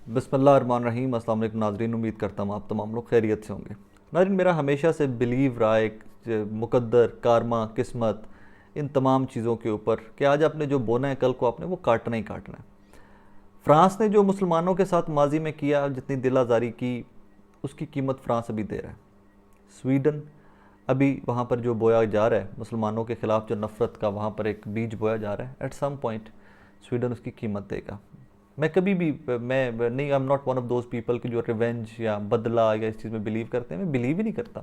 बिस्मिल्लाहिर्रहमानिर्रहीम। अस्सलाम वालेकुम नाज़रीन, उम्मीद करता हूँ आप तमाम लोग खैरियत से होंगे। नाज़रीन, मेरा हमेशा से बिलीव रहा है मुकद्दर, कारमा, किस्मत, इन तमाम चीज़ों के ऊपर कि आज आपने जो बोना है कल को आपने वो काटना ही काटना है। फ़्रांस ने जो मुसलमानों के साथ माजी में किया, जितनी दिल आज़ारी की, उसकी कीमत फ़्रांस अभी दे रहा है। स्वीडन अभी वहाँ पर जो बोया जा रहा है, मुसलमानों के ख़िलाफ़ जो नफ़रत का वहाँ पर एक बीज बोया जा रहा है, एट सम पॉइंट स्वीडन उसकी कीमत देगा। मैं कभी भी मैं नहीं, I am not one of those people कि जो रिवेंज या बदला या इस चीज़ में बिलीव करते हैं। मैं बिलीव ही नहीं करता।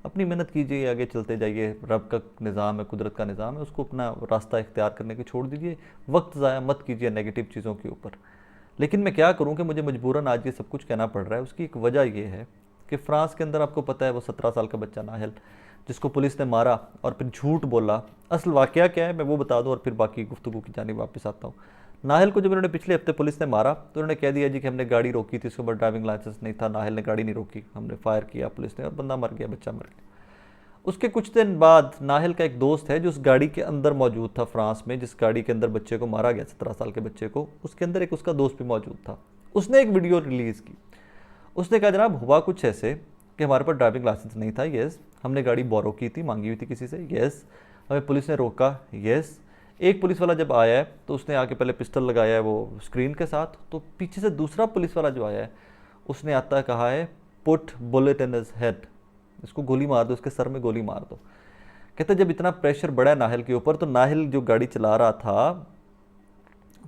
अपनी मेहनत कीजिए, आगे चलते जाइए, रब का निज़ाम है, कुदरत का निज़ाम है, उसको अपना रास्ता इख्तियार करने के छोड़ दीजिए। वक्त ज़ाया मत कीजिए नेगेटिव चीज़ों के ऊपर। लेकिन मैं क्या करूं कि मुझे मजबूरन आज ये सब कुछ कहना पड़ रहा है। उसकी एक वजह यह है कि फ़्रांस के अंदर आपको पता है वो 17 साल का बच्चा नाहल, जिसको पुलिस ने मारा और फिर झूठ बोला। असल वाक़या क्या है मैं वो बता दूं और फिर बाकी गुफ्तगू की जानिब वापस आता हूँ। नाहल को जब इन्होंने पिछले हफ्ते पुलिस ने मारा तो उन्होंने कह दिया जी कि हमने गाड़ी रोकी थी, इसके ऊपर ड्राइविंग लाइसेंस नहीं था। नाहल ने गाड़ी नहीं रोकी, हमने फायर किया पुलिस ने और बंदा मर गया, बच्चा मर गया। उसके कुछ दिन बाद नाहल का एक दोस्त है जो उस गाड़ी के अंदर मौजूद था फ्रांस में, जिस गाड़ी के अंदर बच्चे को मारा गया, 17 साल के बच्चे को, उसके अंदर एक उसका दोस्त भी मौजूद था। उसने एक वीडियो रिलीज़ की। उसने कहा जनाब हुआ कुछ ऐसे कि हमारे पास ड्राइविंग लाइसेंस नहीं था, येस। हमने गाड़ी बोरो की थी, मांगी हुई थी किसी से, येस। हमें पुलिस ने रोका, येस। एक पुलिस वाला जब आया है तो उसने आके पहले पिस्टल लगाया है वो स्क्रीन के साथ, तो पीछे से दूसरा पुलिस वाला जो आया है उसने आता कहा है put bullet in his head, इसको गोली मार दो, इसके सर में गोली मार दो। कहते जब इतना प्रेशर बढ़ा है नाहल के ऊपर, तो नाहल जो गाड़ी चला रहा था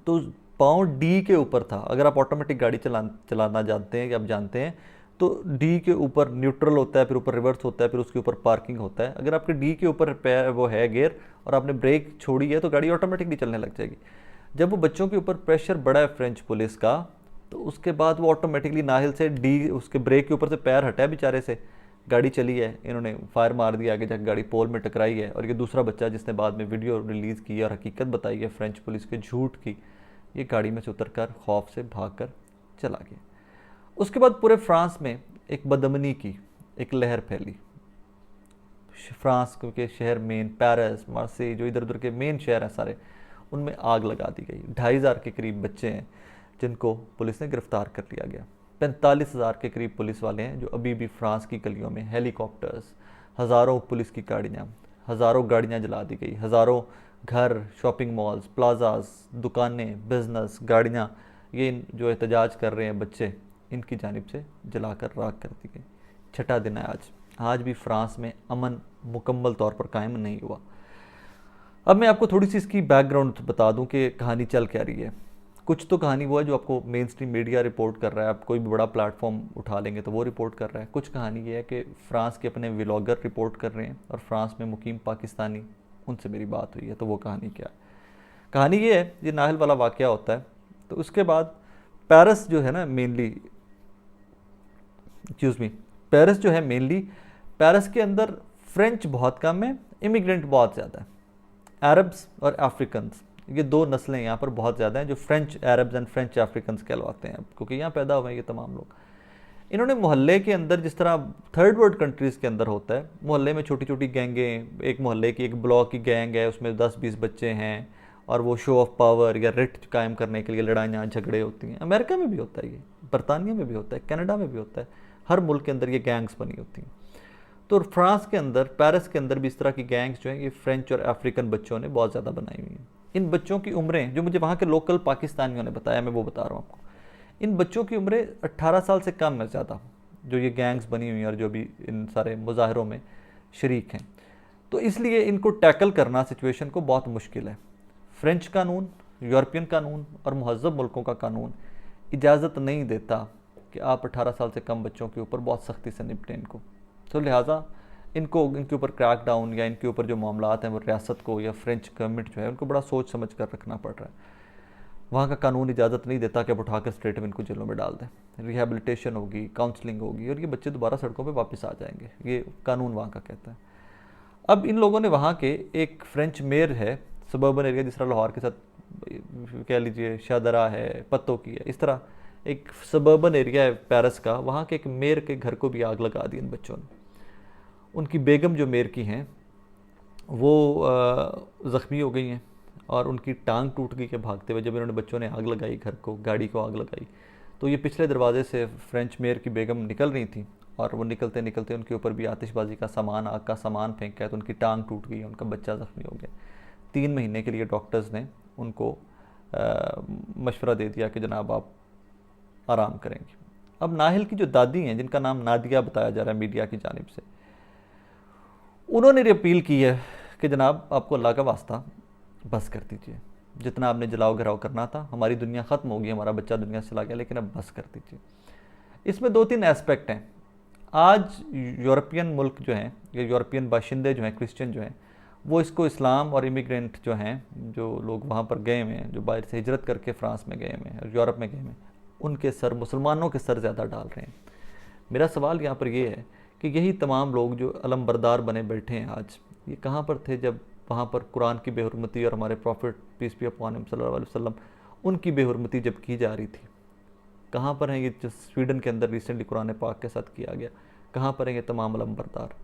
तो पाँव डी के ऊपर था। अगर आप ऑटोमेटिक गाड़ी चलाना जानते हैं कि आप जानते हैं तो डी के ऊपर न्यूट्रल होता है, फिर ऊपर रिवर्स होता है, फिर उसके ऊपर पार्किंग होता है। अगर आपके डी के ऊपर पैर वो है गियर और आपने ब्रेक छोड़ी है तो गाड़ी ऑटोमेटिकली चलने लग जाएगी। जब वो बच्चों के ऊपर प्रेशर बढ़ा है फ्रेंच पुलिस का, तो उसके बाद वो ऑटोमेटिकली नाहल से डी उसके ब्रेक के ऊपर से पैर हटा है बेचारे से, गाड़ी चली है, इन्होंने फायर मार दिया, आगे जाकर गाड़ी पोल में टकराई है। और ये दूसरा बच्चा जिसने बाद में वीडियो रिलीज़ की और हकीकत बताई है फ्रेंच पुलिस के झूठ की, ये गाड़ी में से उतरकर खौफ से भागकर चला गया। उसके बाद पूरे फ्रांस में एक बदअमनी की एक लहर फैली। फ्रांस के शहर मेन पेरिस, मार्से, जो इधर उधर के मेन शहर हैं सारे, उनमें आग लगा दी गई। 2,500 के करीब बच्चे हैं जिनको पुलिस ने गिरफ्तार कर लिया गया। 45,000 के करीब पुलिस वाले हैं जो अभी भी फ्रांस की गलियों में, हेलीकॉप्टर्स, हज़ारों पुलिस की गाड़ियाँ, हज़ारों गाड़ियाँ जला दी गई, हज़ारों घर, शॉपिंग मॉल्स, प्लाजास, दुकानें, बिजनेस, गाड़ियाँ, ये जो एहतजाज कर रहे हैं बच्चे, इनकी जानिब से जलाकर राख कर दी गई। छठा दिन है आज। आज भी फ्रांस में अमन मुकम्मल तौर पर कायम नहीं हुआ। अब मैं आपको थोड़ी सी इसकी बैकग्राउंड बता दूं कि कहानी चल क्या रही है। कुछ तो कहानी वो है जो आपको मेन स्ट्रीम मीडिया रिपोर्ट कर रहा है, आप कोई भी बड़ा प्लेटफॉर्म उठा लेंगे तो वो रिपोर्ट कर रहा है। कुछ कहानी ये है कि फ़्रांस के अपने व्लॉगर रिपोर्ट कर रहे हैं और फ्रांस में मुकीम पाकिस्तानी, उनसे मेरी बात हुई है। तो वो कहानी क्या है? कहानी ये है, ये नाहल वाला वाक़या होता है। तो उसके बाद पेरिस जो है ना मेनली, एक्सक्यूज़ मी, पेरिस जो है मेनली, पेरिस के अंदर फ्रेंच बहुत कम है, इमिग्रेंट बहुत ज़्यादा है। अरब्स और अफ्रीकन्स, ये दो नस्लें यहाँ पर बहुत ज़्यादा हैं जो French Arabs and French Africans कहलवाते हैं, क्योंकि यहाँ पैदा हुए हैं ये तमाम लोग। इन्होंने मोहल्ले के अंदर, जिस तरह थर्ड वर्ल्ड कंट्रीज़ के अंदर होता है, मोहल्ले में छोटी छोटी गैंगें, एक मोहल्ले की एक ब्लॉक की गैंग है, उसमें 10-20 बच्चे हैं और वो शो ऑफ पावर या रिट कायम करने के लिए लड़ाइयाँ झगड़े होती हैं। अमेरिका में भी होता है ये, बरतानिया में भी होता है, कनाडा में भी होता है, हर मुल्क के अंदर ये गैंग्स बनी होती हैं। तो फ्रांस के अंदर, पेरिस के अंदर भी इस तरह की गैंग्स जो हैं ये फ्रेंच और अफ्रीकन बच्चों ने बहुत ज़्यादा बनाई हुई हैं। इन बच्चों की उम्रें, जो मुझे वहाँ के लोकल पाकिस्तानियों ने बताया, मैं वो बता रहा हूँ आपको, इन बच्चों की उम्रें 18 साल से कम है ज़्यादा, जो ये गैंग्स बनी हुई हैं और जो भी इन सारे मुजाहरों में शरीक हैं। तो इसलिए इनको टैकल करना सिचुएशन को बहुत मुश्किल है। फ्रेंच कानून, यूरोपियन कानून और महज़ब मुल्कों का कानून इजाज़त नहीं देता कि आप 18 साल से कम बच्चों के ऊपर बहुत सख्ती से निपटें इनको। तो लिहाजा इनको, इनके ऊपर क्रैक डाउन या इनके ऊपर जो मामलात हैं वो रियासत को या फ्रेंच गवर्नमेंट जो है उनको बड़ा सोच समझ कर रखना पड़ रहा है। वहाँ का कानून इजाज़त नहीं देता कि आप उठाकर स्ट्रेट में इनको जेलों में डाल दें। रिहेबिलिटेशन होगी, काउंसलिंग होगी और ये बच्चे दोबारा सड़कों पे वापस आ जाएंगे, ये कानून वहाँ का कहता है। अब इन लोगों ने वहाँ के एक फ्रेंच मेयर है, सबर्बन एरिया, जिस तरह लाहौर के साथ कह लीजिए शाहदरा है, पत्तों की है, इस तरह एक सबर्बन एरिया है पेरिस का, वहाँ के एक मेयर के घर को भी आग लगा दी इन बच्चों ने। उनकी बेगम जो मेयर की हैं वो ज़ख्मी हो गई हैं और उनकी टांग टूट गई कि भागते हुए, जब इन्होंने बच्चों ने आग लगाई घर को, गाड़ी को आग लगाई, तो ये पिछले दरवाजे से फ्रेंच मेयर की बेगम निकल रही थी और वो निकलते निकलते उनके ऊपर भी आतिशबाजी का सामान, आग का सामान फेंका है, तो उनकी टांग टूट गई, उनका बच्चा ज़ख्मी हो गया। 3 महीने के लिए डॉक्टर्स ने उनको मशवरा दे दिया कि जनाब आप आराम करेंगे। अब नाहिल की जो दादी हैं, जिनका नाम नादिया बताया जा रहा है मीडिया की जानिब से, उन्होंने ये अपील की है कि जनाब आपको अल्लाह का वास्ता बस कर दीजिए, जितना आपने जलाओ घराव करना था, हमारी दुनिया ख़त्म हो गई, हमारा बच्चा दुनिया से चला गया, लेकिन अब बस कर दीजिए। इसमें 2-3 एस्पेक्ट हैं। आज यूरोपियन मुल्क जो हैं या यूरोपियन बाशिंदे जो हैं, क्रिश्चियन जो हैं, वो इसको इस्लाम और इमिग्रेंट जो हैं, जो लोग वहाँ पर गए हुए हैं, जो बाहर से हिजरत करके फ्रांस में गए हुए हैं और यूरोप में गए हुए हैं, उनके सर, मुसलमानों के सर ज़्यादा डाल रहे हैं। मेरा सवाल यहाँ पर ये है कि यही तमाम लोग जो अलमबरदार बने बैठे हैं आज, ये कहाँ पर थे जब वहाँ पर कुरान की बेहुरमती और हमारे prophet peace be upon him सल्लल्लाहु अलैहि वसल्लम उनकी बेहुरमती जब की जा रही थी? कहाँ पर हैं ये जो स्वीडन के अंदर रिसेंटली कुरान पाक के साथ किया गया? कहाँ पर हैं ये तमाम अलमबरदार?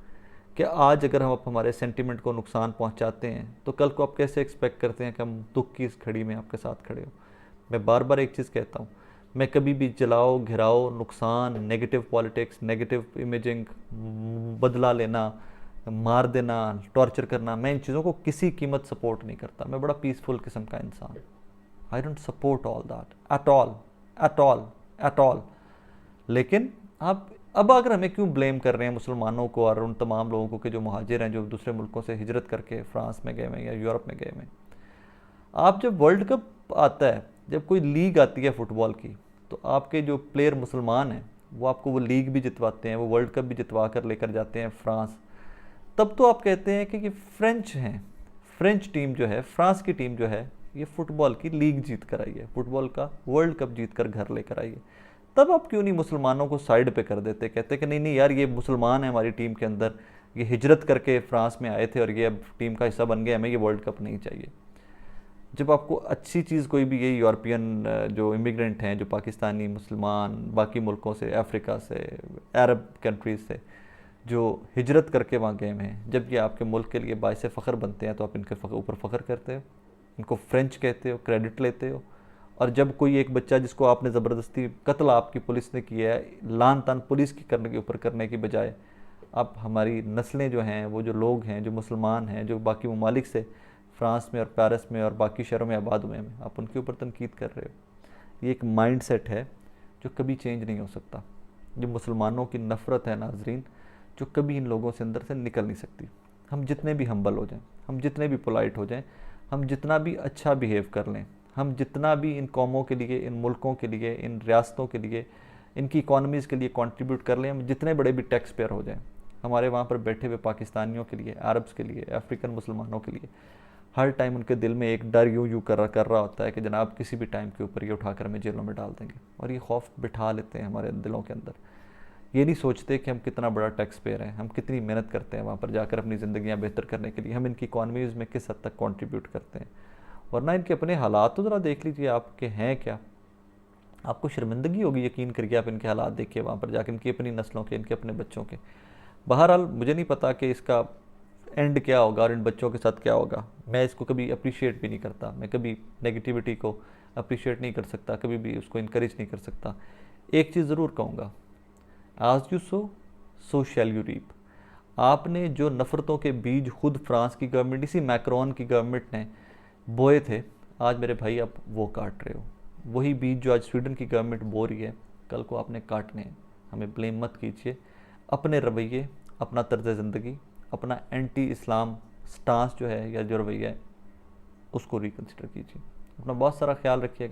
क्या आज अगर हम हमारे सेंटिमेंट को नुकसान पहुँचाते हैं तो कल को आप कैसे एक्सपेक्ट करते हैं कि हम दुख की इस घड़ी में आपके साथ खड़े हो? मैं बार बार एक चीज़ कहता हूँ, मैं कभी भी जलाओ, घिराओ, नुकसान, नेगेटिव पॉलिटिक्स, नेगेटिव इमेजिंग, बदला लेना, मार देना, टॉर्चर करना, मैं इन चीज़ों को किसी कीमत सपोर्ट नहीं करता। मैं बड़ा पीसफुल किस्म का इंसान। I don't support all that at all, at all, at all. लेकिन आप अब अगर हमें क्यों ब्लेम कर रहे हैं मुसलमानों को और उन तमाम लोगों को कि जो मुहाजिर हैं, जो दूसरे मुल्कों से हिजरत करके फ्रांस में गए हुए या यूरोप में गए हुए? आप जब वर्ल्ड कप आता है, जब कोई लीग आती है फुटबॉल की, तो आपके जो प्लेयर मुसलमान हैं वो आपको वो लीग भी जितवाते हैं, वो वर्ल्ड कप भी जितवा कर लेकर जाते हैं फ्रांस। तब तो आप कहते हैं कि ये फ्रेंच हैं, फ्रेंच टीम जो है, फ्रांस की टीम जो है, ये फुटबॉल की लीग जीत कर आई है, फुटबॉल का वर्ल्ड कप जीत कर घर लेकर आई है। तब आप क्यों नहीं मुसलमानों को साइड पे कर देते, कहते कि नहीं नहीं यार, ये मुसलमान है हमारी टीम के अंदर, ये हिजरत करके फ्रांस में आए थे और ये अब टीम का हिस्सा बन गया, हमें ये वर्ल्ड कप नहीं चाहिए। जब आपको अच्छी चीज़ कोई भी, ये यूरोपियन जो इमिग्रेंट हैं, जो पाकिस्तानी, मुसलमान, बाकी मुल्कों से, अफ्रीका से, अरब कंट्रीज़ से जो हिजरत करके वहाँ गए हैं, जब ये आपके मुल्क के लिए बाइस फ़ख्र बनते हैं तो आप इनके ऊपर फ़ख्र करते हो, इनको फ्रेंच कहते हो, क्रेडिट लेते हो। और जब कोई एक बच्चा जिसको आपने ज़बरदस्ती कत्ल आपकी पुलिस ने किया है, लान तान पुलिस की करने के ऊपर करने की बजाय आप हमारी नस्लें जो हैं, वो जो लोग हैं, जो मुसलमान हैं, जो बाकी ममालिक से फ्रांस में और पेरिस में और बाकी शहरों में आबाद हुए हैं, आप उनके ऊपर तनकीद कर रहे हो। ये एक माइंड सेट है जो कभी चेंज नहीं हो सकता। जो मुसलमानों की नफ़रत है नाजरीन, जो कभी इन लोगों से अंदर से निकल नहीं सकती। हम जितने भी हम्बल हो जाएं, हम जितने भी पोलाइट हो जाएं, हम जितना भी अच्छा बिहेव कर लें, हम जितना भी इन कौमों के लिए, इन मुल्कों के लिए, इन रियासतों के लिए, इनकी इकॉनमीज़ के लिए कंट्रीब्यूट कर लें, हम जितने बड़े भी टैक्स पेयर हो जाएं, हमारे वहाँ पर बैठे हुए पाकिस्तानियों के लिए, अरब्स के लिए, अफ्रीकन मुसलमानों के लिए हर टाइम उनके दिल में एक डर यूँ कर रहा होता है कि जनाब किसी भी टाइम के ऊपर ये उठाकर हमें जेलों में डाल देंगे। और ये खौफ बिठा लेते हैं हमारे दिलों के अंदर। ये नहीं सोचते कि हम कितना बड़ा टैक्स पेयर हैं, हम कितनी मेहनत करते हैं वहाँ पर जाकर अपनी ज़िंदगियाँ बेहतर करने के लिए, हम इनकी इकॉनमीज़ में किस हद तक कंट्रीब्यूट करते हैं। वरना इनके अपने हालात तो ज़रा देख लीजिए आपके हैं क्या। आपको शर्मिंदगी होगी, यकीन करिए, आप इनके हालात देखिए वहाँ पर जाकर, इनकी अपनी नस्लों के, इनके अपने बच्चों के। बहरहाल मुझे नहीं पता कि इसका एंड क्या होगा और इन बच्चों के साथ क्या होगा। मैं इसको कभी अप्रिशिएट भी नहीं करता, मैं कभी नेगेटिविटी को अप्रिशिएट नहीं कर सकता, कभी भी उसको इनकरेज नहीं कर सकता। एक चीज़ ज़रूर कहूँगा, as you sow, so shall you reap. आपने जो नफ़रतों के बीज खुद फ्रांस की गवर्नमेंट, इसी मैक्रोन की गवर्नमेंट ने बोए थे, आज मेरे भाई आप वो काट रहे हो। वही बीज जो आज स्वीडन की गवर्नमेंट बो रही है, कल को आपने काटने हैं। हमें ब्लेम मत कीजिए। अपने रवैये, अपना तर्ज ज़िंदगी, अपना एंटी इस्लाम स्टांस जो है या जो रवैया है, उसको रिकन्सिडर कीजिए। अपना बहुत सारा ख्याल रखिएगा।